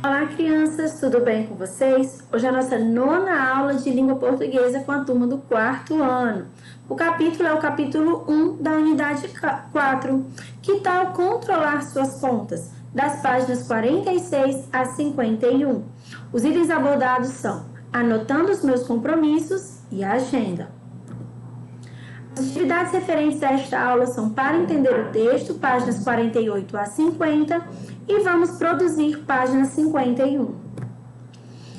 Olá, crianças, tudo bem com vocês? Hoje é a nossa nona aula de língua portuguesa com a turma do quarto ano. O capítulo é o capítulo 1 da unidade 4. Que tal controlar suas contas? Das páginas 46 a 51. Os itens abordados são anotando os meus compromissos e a agenda. As atividades referentes a esta aula são para entender o texto, páginas 48 a 50, e vamos produzir página 51.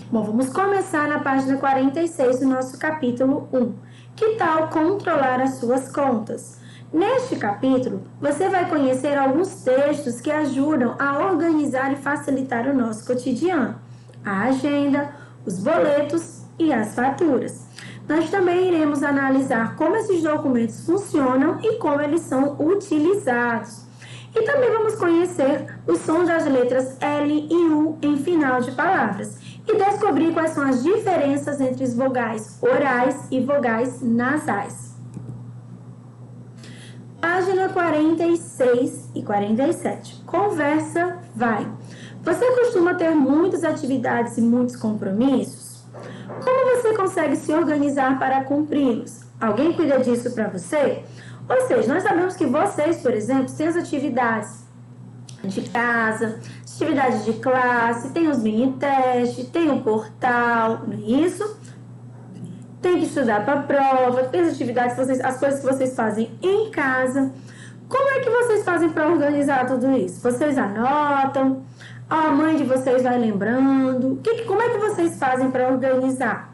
Bom, vamos começar na página 46 do nosso capítulo 1. Que tal controlar as suas contas? Neste capítulo, você vai conhecer alguns textos que ajudam a organizar e facilitar o nosso cotidiano, a agenda, os boletos e as faturas. Nós também iremos analisar como esses documentos funcionam e como eles são utilizados. E também vamos conhecer os sons das letras L e U em final de palavras e descobrir quais são as diferenças entre os vogais orais e vogais nasais. Página 46 e 47. Conversa vai. Você costuma ter muitas atividades e muitos compromissos? Como você consegue se organizar para cumpri-los? Alguém cuida disso para você? Ou seja, nós sabemos que vocês, por exemplo, têm as atividades de casa, atividades de classe, tem os mini-testes, tem o portal, não é isso? Tem que estudar para a prova, tem as atividades, as coisas que vocês fazem em casa. Como é que vocês fazem para organizar tudo isso? Vocês anotam? A mãe de vocês vai lembrando? Como é que vocês fazem para organizar?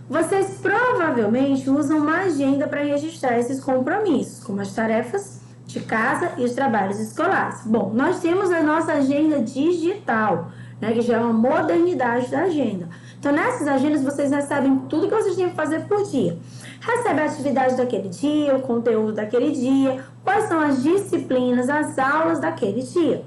Vocês provavelmente usam uma agenda para registrar esses compromissos, como as tarefas de casa e os trabalhos escolares. Bom, nós temos a nossa agenda digital, né, que já é uma modernidade da agenda. Então, nessas agendas, vocês recebem tudo que vocês têm que fazer por dia. Recebe a atividade daquele dia, o conteúdo daquele dia, quais são as disciplinas, as aulas daquele dia.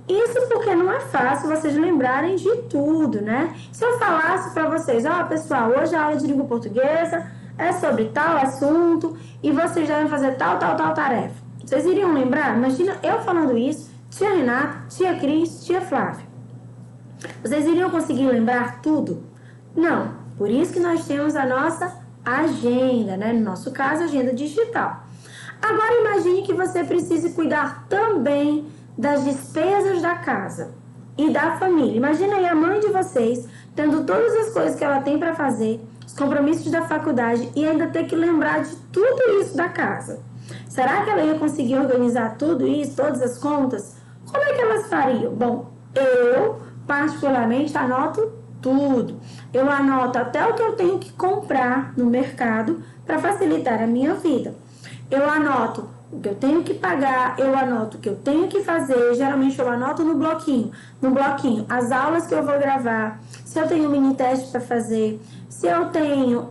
Isso porque não é fácil vocês lembrarem de tudo, né? Se eu falasse para vocês, pessoal, hoje a aula de língua portuguesa é sobre tal assunto e vocês devem fazer tal tarefa. Vocês iriam lembrar? Imagina eu falando isso, tia Renata, tia Cris, tia Flávia. Vocês iriam conseguir lembrar tudo? Não. Por isso que nós temos a nossa agenda, né? No nosso caso, agenda digital. Agora imagine que você precise cuidar também das despesas da casa e da família. Imagina aí a mãe de vocês tendo todas as coisas que ela tem para fazer, os compromissos da faculdade e ainda ter que lembrar de tudo isso da casa. Será que ela ia conseguir organizar tudo isso, todas as contas? Como é que elas fariam? Bom, eu particularmente anoto tudo. Eu anoto até o que eu tenho que comprar no mercado para facilitar a minha vida. Eu anoto o que eu tenho que pagar, eu anoto o que eu tenho que fazer, geralmente eu anoto no bloquinho. No bloquinho, as aulas que eu vou gravar, se eu tenho mini teste para fazer, se eu tenho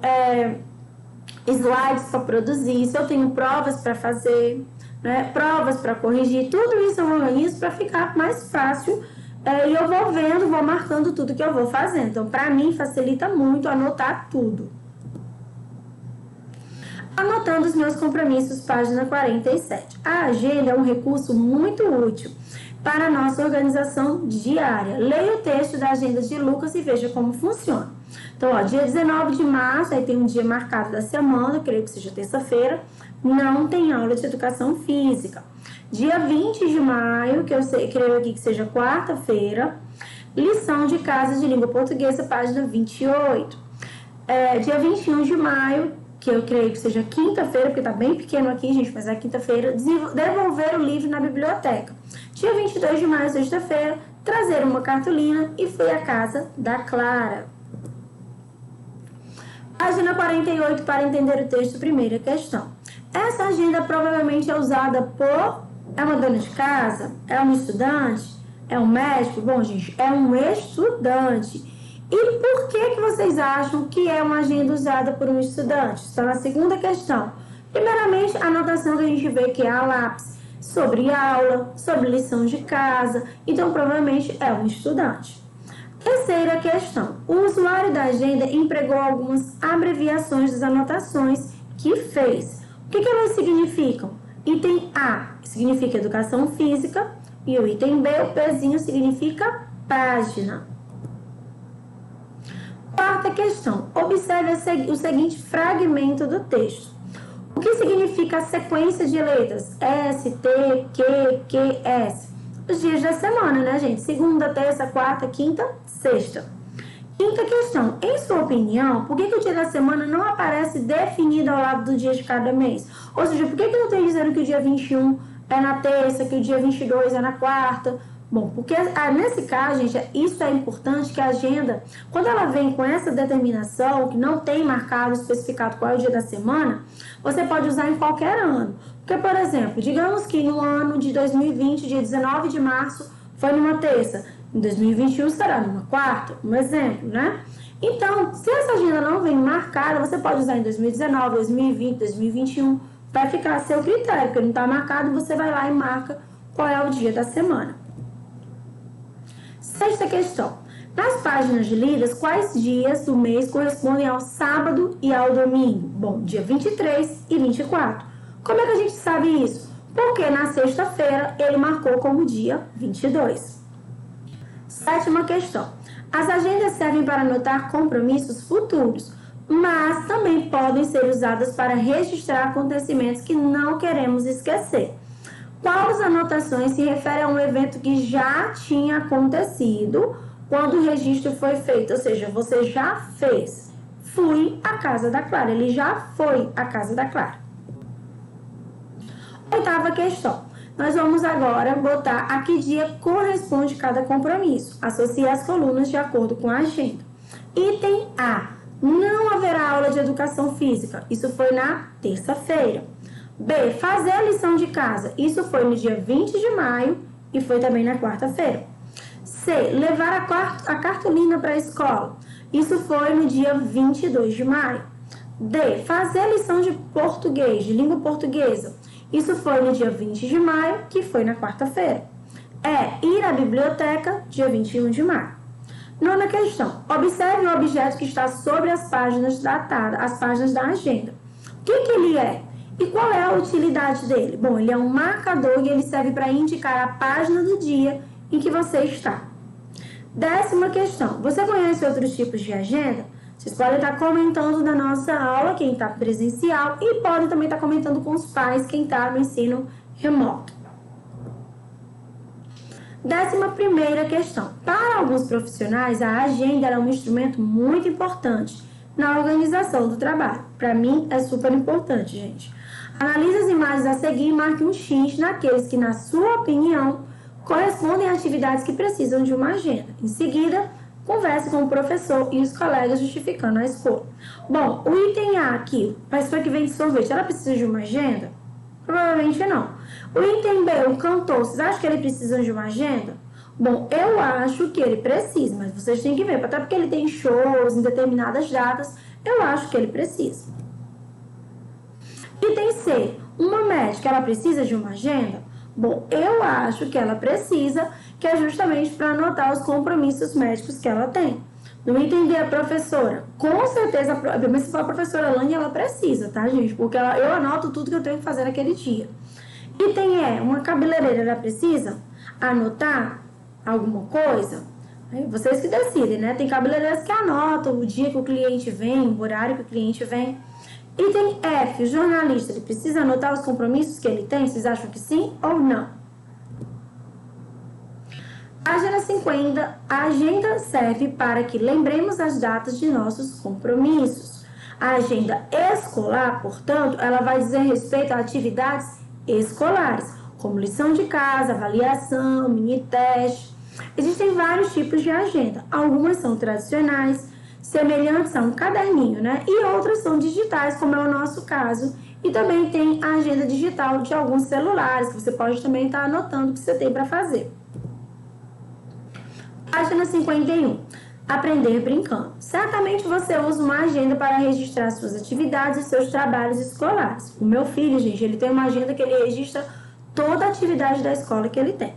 slides para produzir, se eu tenho provas para fazer, né, provas para corrigir, tudo isso eu organizo para ficar mais fácil e eu vou vendo, vou marcando tudo que eu vou fazendo. Então, para mim, facilita muito anotar tudo. Anotando os meus compromissos, página 47. A agenda é um recurso muito útil para a nossa organização diária. Leia o texto da agenda de Lucas e veja como funciona. Então, dia 19 de março, aí tem um dia marcado da semana, eu creio que seja terça-feira, não tem aula de educação física. Dia 20 de maio, creio aqui que seja quarta-feira, lição de casa de língua portuguesa, página 28. Dia 21 de maio, que eu creio que seja quinta-feira, porque tá bem pequeno aqui, gente, mas é quinta-feira, devolver o livro na biblioteca. Dia 22 de maio, sexta-feira, trazer uma cartolina e fui à casa da Clara. Página 48, para entender o texto, primeira questão. Essa agenda provavelmente é usada por... É uma dona de casa? É um estudante? É um médico? Bom, gente, é um estudante. E por que vocês acham que é uma agenda usada por um estudante? Está na segunda questão. Primeiramente, a anotação que a gente vê que é a lápis sobre aula, sobre lição de casa. Então, provavelmente é um estudante. Terceira questão. O usuário da agenda empregou algumas abreviações das anotações que fez. O que elas significam? Item A significa educação física E o item B, o Pzinho, significa página. Quarta questão. Observe o seguinte fragmento do texto. O que significa a sequência de letras? S, T, Q, S. Os dias da semana, né, gente? Segunda, terça, quarta, quinta, sexta. Quinta questão. Em sua opinião, por que o dia da semana não aparece definido ao lado do dia de cada mês? Ou seja, por que não tem dizendo que o dia 21 é na terça, que o dia 22 é na quarta? Bom, porque nesse caso, gente, isso é importante que a agenda, quando ela vem com essa determinação, que não tem marcado, especificado qual é o dia da semana, você pode usar em qualquer ano. Porque, por exemplo, digamos que no ano de 2020, dia 19 de março, foi numa terça. Em 2021 será numa quarta, um exemplo, né? Então, se essa agenda não vem marcada, você pode usar em 2019, 2020, 2021, vai ficar a seu critério, porque não está marcado, você vai lá e marca qual é o dia da semana. Sexta questão. Nas páginas lidas, quais dias do mês correspondem ao sábado e ao domingo? Bom, dia 23 e 24. Como é que a gente sabe isso? Porque na sexta-feira ele marcou como dia 22. Sétima questão. As agendas servem para anotar compromissos futuros, mas também podem ser usadas para registrar acontecimentos que não queremos esquecer. Quais anotações se referem a um evento que já tinha acontecido quando o registro foi feito? Ou seja, você já fez. Fui à casa da Clara. Ele já foi à casa da Clara. Oitava questão. Nós vamos agora botar a que dia corresponde cada compromisso. Associe as colunas de acordo com a agenda. Item A. Não haverá aula de educação física. Isso foi na terça-feira. B. Fazer a lição de casa. Isso foi no dia 20 de maio e foi também na quarta-feira. C. Levar a cartolina para a escola. Isso foi no dia 22 de maio. D. Fazer a lição de português, de língua portuguesa. Isso foi no dia 20 de maio, que foi na quarta-feira. E. Ir à biblioteca, dia 21 de maio. Nona questão. Observe o objeto que está sobre as páginas datadas, as páginas da agenda. O que ele é? E qual é a utilidade dele? Bom, ele é um marcador e ele serve para indicar a página do dia em que você está. Décima questão. Você conhece outros tipos de agenda? Vocês podem estar comentando na nossa aula, quem está presencial, e podem também estar comentando com os pais, quem está no ensino remoto. 11ª questão. Para alguns profissionais, a agenda é um instrumento muito importante na organização do trabalho. Para mim, é super importante, gente. Analise as imagens a seguir e marque um X naqueles que, na sua opinião, correspondem a atividades que precisam de uma agenda. Em seguida, converse com o professor e os colegas justificando a escolha. Bom, o item A aqui, a pessoa que vende sorvete, ela precisa de uma agenda? Provavelmente não. O item B, o cantor, vocês acham que ele precisa de uma agenda? Bom, eu acho que ele precisa, mas vocês têm que ver, até porque ele tem shows em determinadas datas, eu acho que ele precisa. Item C, uma médica, ela precisa de uma agenda? Bom, eu acho que ela precisa, que é justamente para anotar os compromissos médicos que ela tem. No item D, a professora, com certeza, mas se for a professora Lani, ela precisa, tá, gente? Porque eu anoto tudo que eu tenho que fazer naquele dia. Item E, uma cabeleireira, ela precisa anotar alguma coisa? Aí vocês que decidem, né? Tem cabeleireiras que anotam o dia que o cliente vem, o horário que o cliente vem. Item F, o jornalista, ele precisa anotar os compromissos que ele tem? Vocês acham que sim ou não? Página 50, a agenda serve para que lembremos as datas de nossos compromissos. A agenda escolar, portanto, ela vai dizer respeito a atividades escolares, como lição de casa, avaliação, mini-teste. Existem vários tipos de agenda. Algumas são tradicionais, semelhantes a um caderninho, né? E outras são digitais, como é o nosso caso. E também tem a agenda digital de alguns celulares, que você pode também estar anotando o que você tem para fazer. Página 51. Aprender brincando. Certamente você usa uma agenda para registrar suas atividades e seus trabalhos escolares. O meu filho, gente, ele tem uma agenda que ele registra toda a atividade da escola que ele tem.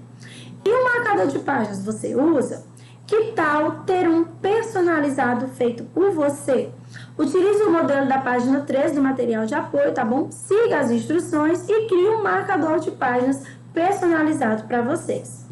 E o marcador de páginas você usa? Que tal ter um personalizado feito por você? Utilize o modelo da página 3 do material de apoio, tá bom? Siga as instruções e crie um marcador de páginas personalizado para vocês.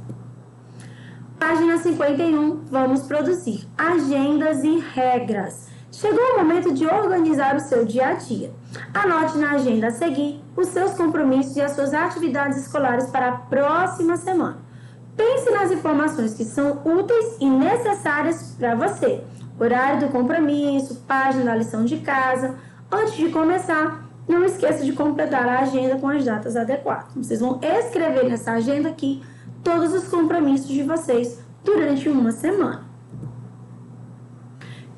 Página 51, vamos produzir agendas e regras. Chegou o momento de organizar o seu dia a dia. Anote na agenda a seguir os seus compromissos e as suas atividades escolares para a próxima semana. Pense nas informações que são úteis e necessárias para você. Horário do compromisso, página da lição de casa. Antes de começar, não esqueça de completar a agenda com as datas adequadas. Vocês vão escrever nessa agenda aqui todos os compromissos de vocês durante uma semana.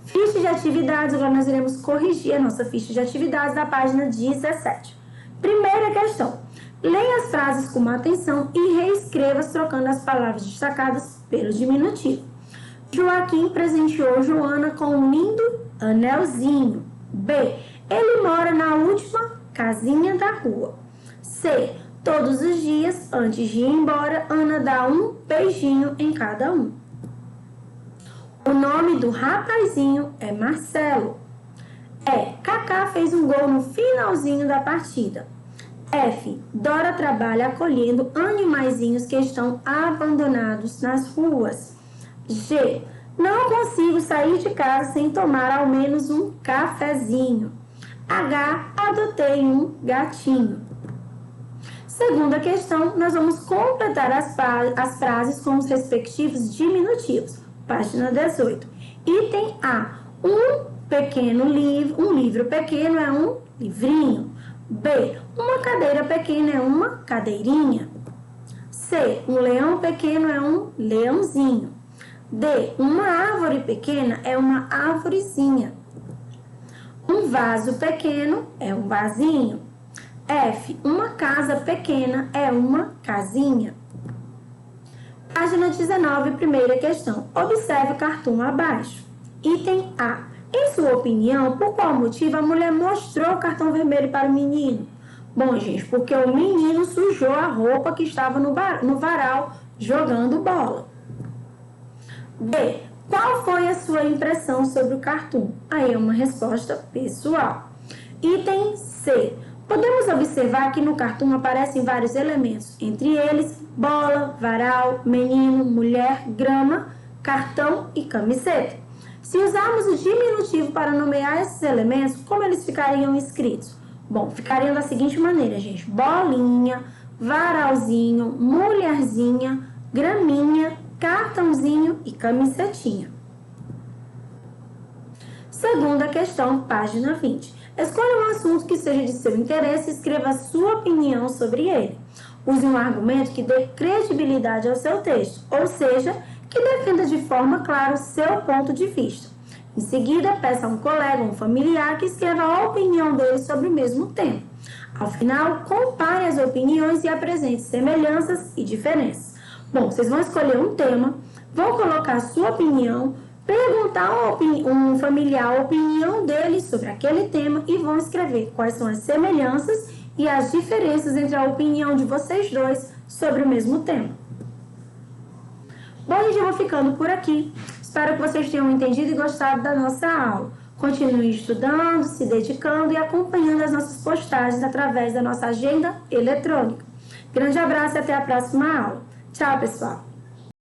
Ficha de atividades. Agora nós iremos corrigir a nossa ficha de atividades da página 17. Primeira questão. Leia as frases com atenção e reescreva trocando as palavras destacadas pelo diminutivo. Joaquim presenteou Joana com um lindo anelzinho. B. Ele mora na última casinha da rua. C. Todos os dias, antes de ir embora, Ana dá um beijinho em cada um. O nome do rapazinho é Marcelo. E. Cacá fez um gol no finalzinho da partida. F. Dora trabalha acolhendo animaizinhos que estão abandonados nas ruas. G. Não consigo sair de casa sem tomar ao menos um cafezinho. H. Adotei um gatinho. Segunda questão, nós vamos completar as frases com os respectivos diminutivos. Página 18. Item A. Um livro pequeno é um livrinho. B. Uma cadeira pequena é uma cadeirinha. C. Um leão pequeno é um leãozinho. D. Uma árvore pequena é uma arvorezinha. Um vaso pequeno é um vasinho. F. Uma casa pequena é uma casinha. Página 19, primeira questão. Observe o cartoon abaixo. Item A. Em sua opinião, por qual motivo a mulher mostrou o cartão vermelho para o menino? Bom, gente, porque o menino sujou a roupa que estava no varal jogando bola. B. Qual foi a sua impressão sobre o cartoon? Aí é uma resposta pessoal. Item C. Podemos observar que no cartoon aparecem vários elementos, entre eles bola, varal, menino, mulher, grama, cartão e camiseta. Se usarmos o diminutivo para nomear esses elementos, como eles ficariam escritos? Bom, ficariam da seguinte maneira, gente. Bolinha, varalzinho, mulherzinha, graminha, cartãozinho e camisetinha. Segunda questão, página 20. Escolha um assunto que seja de seu interesse e escreva a sua opinião sobre ele. Use um argumento que dê credibilidade ao seu texto, ou seja, que defenda de forma clara o seu ponto de vista. Em seguida, peça a um colega ou um familiar que escreva a opinião dele sobre o mesmo tema. Ao final, compare as opiniões e apresente semelhanças e diferenças. Bom, vocês vão escolher um tema, vão colocar a sua opinião, perguntar a um familiar a opinião dele sobre aquele tema e vão escrever quais são as semelhanças e as diferenças entre a opinião de vocês dois sobre o mesmo tema. Bom, gente, eu vou ficando por aqui. Espero que vocês tenham entendido e gostado da nossa aula. Continue estudando, se dedicando e acompanhando as nossas postagens através da nossa agenda eletrônica. Grande abraço e até a próxima aula. Tchau, pessoal!